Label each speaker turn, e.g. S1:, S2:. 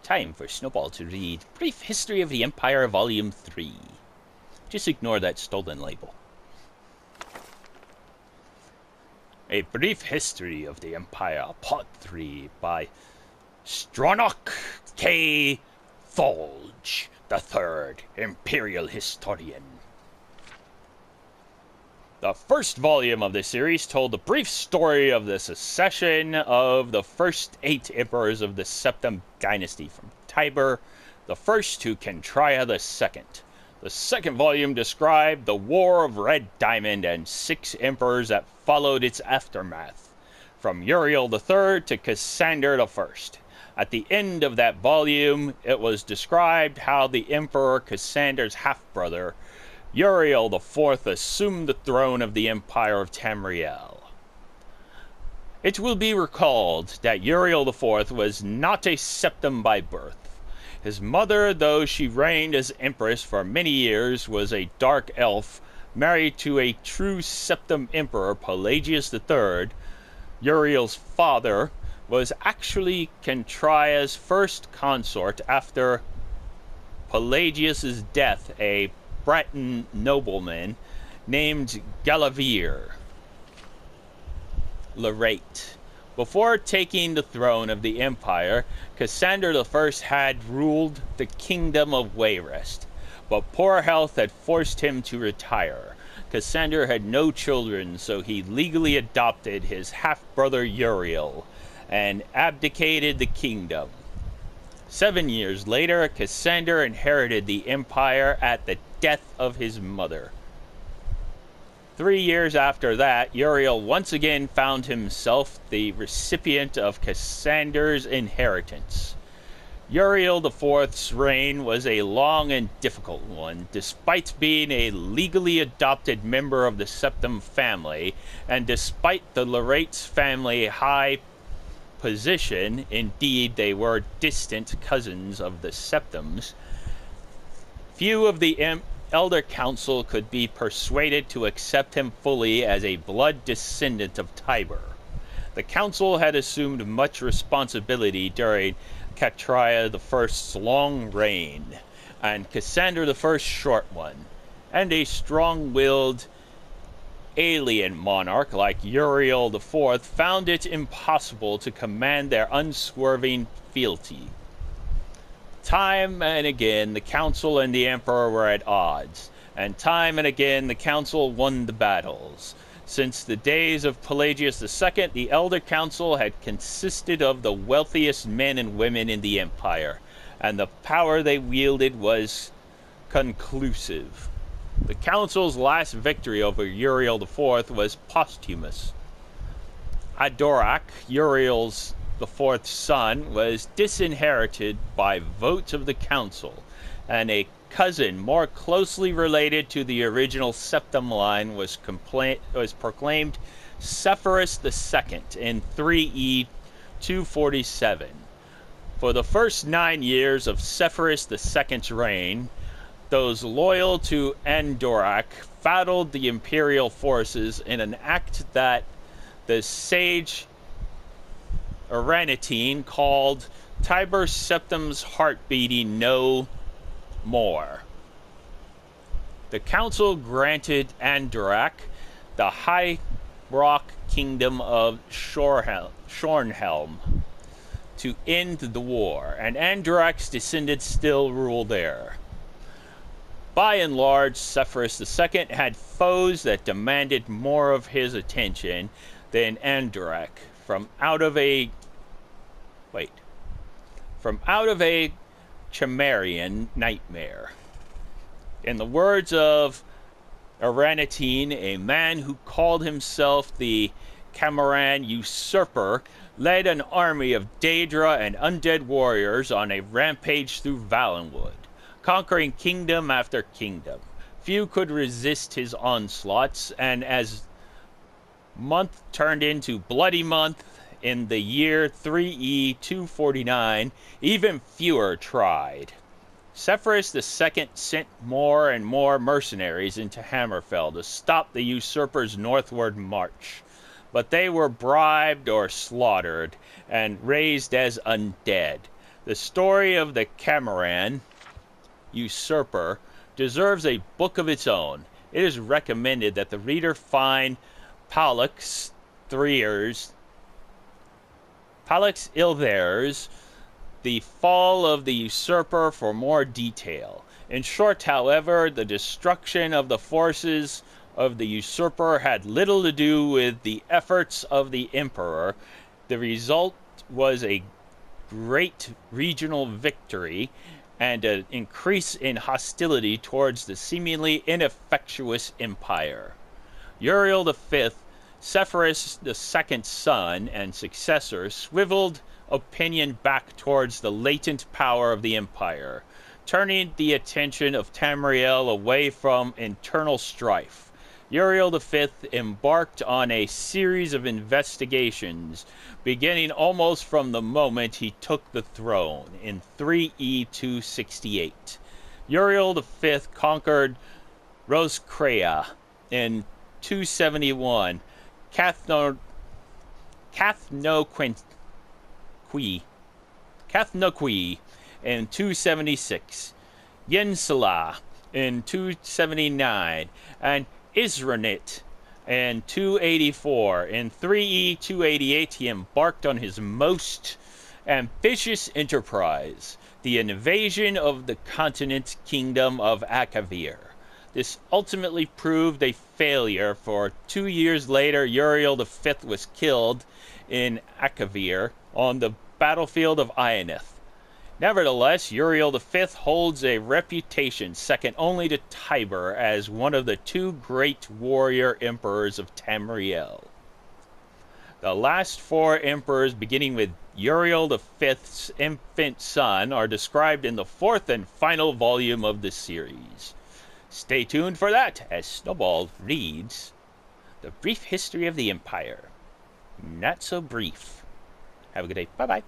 S1: Time for Snowball to read Brief History of the Empire, Volume 3. Just ignore that stolen label. A Brief History of the Empire, Part 3 by Stronach K. Tholge, the Third Imperial Historian. The first volume of this series told the brief story of the succession of the first 8 emperors of the Septim dynasty from Tibur, the first to Kentriah II. The second volume described the War of Red Diamond and 6 emperors that followed its aftermath, from Uriel III to Cassander I. At the end of that volume, it was described how the Emperor Cassander's half-brother, Uriel IV, assumed the throne of the Empire of Tamriel. It will be recalled that Uriel IV was not a septim by birth. His mother, though she reigned as empress for many years, was a dark elf married to a true septim emperor, Pelagius III. Uriel's father was actually Kentriah's first consort after Pelagius's death, a Breton nobleman named Galavir Larate. Before taking the throne of the empire, Cassander I had ruled the kingdom of Wayrest, but poor health had forced him to retire. Cassander had no children, so he legally adopted his half-brother Uriel and abdicated the kingdom. 7 years later, Cassander inherited the empire at the death of his mother. 3 years after that, Uriel once again found himself the recipient of Cassander's inheritance. Uriel IV's reign was a long and difficult one, despite being a legally adopted member of the Septim family, and despite the Larate's family high position. Indeed, they were distant cousins of the Septims. Few of the Elder Council could be persuaded to accept him fully as a blood descendant of Tibur. The council had assumed much responsibility during Kentriah I's long reign, and Cassander I's short one, and a strong-willed alien monarch like Uriel IV found it impossible to command their unswerving fealty. Time and again, the council and the emperor were at odds, and time and again, the council won the battles. Since the days of Pelagius II, the Elder Council had consisted of the wealthiest men and women in the empire, and the power they wielded was conclusive. The council's last victory over Uriel IV was posthumous. Adorak, Uriel IV's son, was disinherited by vote of the council, and a cousin more closely related to the original septim line was proclaimed Sepphoris II in 3E 247. For the first 9 years of Sepphoris II's reign, those loyal to Andorak battled the imperial forces in an act that the sage Aranitine called Tiber Septim's heart beating no more. The council granted Andorak the high rock kingdom of Shornhelm to end the war, and Andorak's descendants still rule there. By and large, Sepphoris II had foes that demanded more of his attention than Andorak. From out of a Cimmerian nightmare. In the words of Aranitine, a man who called himself the Cameran usurper led an army of Daedra and undead warriors on a rampage through Valenwood, conquering kingdom after kingdom. Few could resist his onslaughts, and as month turned into bloody month in the year 3E 249, even fewer tried. Sepphoris II sent more and more mercenaries into Hammerfell to stop the usurper's northward march, but they were bribed or slaughtered and raised as undead. The story of the Cameron usurper deserves a book of its own. It is recommended that the reader find Palix Ilthers, The Fall of the Usurper for more detail. In short, however, the destruction of the forces of the usurper had little to do with the efforts of the emperor. The result was a great regional victory and an increase in hostility towards the seemingly ineffectuous empire. Uriel V, Sepphoris II's son and successor, swiveled opinion back towards the latent power of the empire, turning the attention of Tamriel away from internal strife. Uriel V embarked on a series of investigations, beginning almost from the moment he took the throne in 3E 268. Uriel V conquered Roscrea in 271, Cathnoqui in 276, Yensala in 279, and Isranit in 284. In 3E 288, he embarked on his most ambitious enterprise, the invasion of the continent kingdom of Akavir. This ultimately proved a failure, for 2 years later, Uriel V was killed in Akavir on the battlefield of Ionith. Nevertheless, Uriel V holds a reputation second only to Tiber as one of the two great warrior emperors of Tamriel. The last four emperors, beginning with Uriel V's infant son, are described in the fourth and final volume of the series. Stay tuned for that as Snowball reads The Brief History of the Empire. Not so brief. Have a good day. Bye-bye.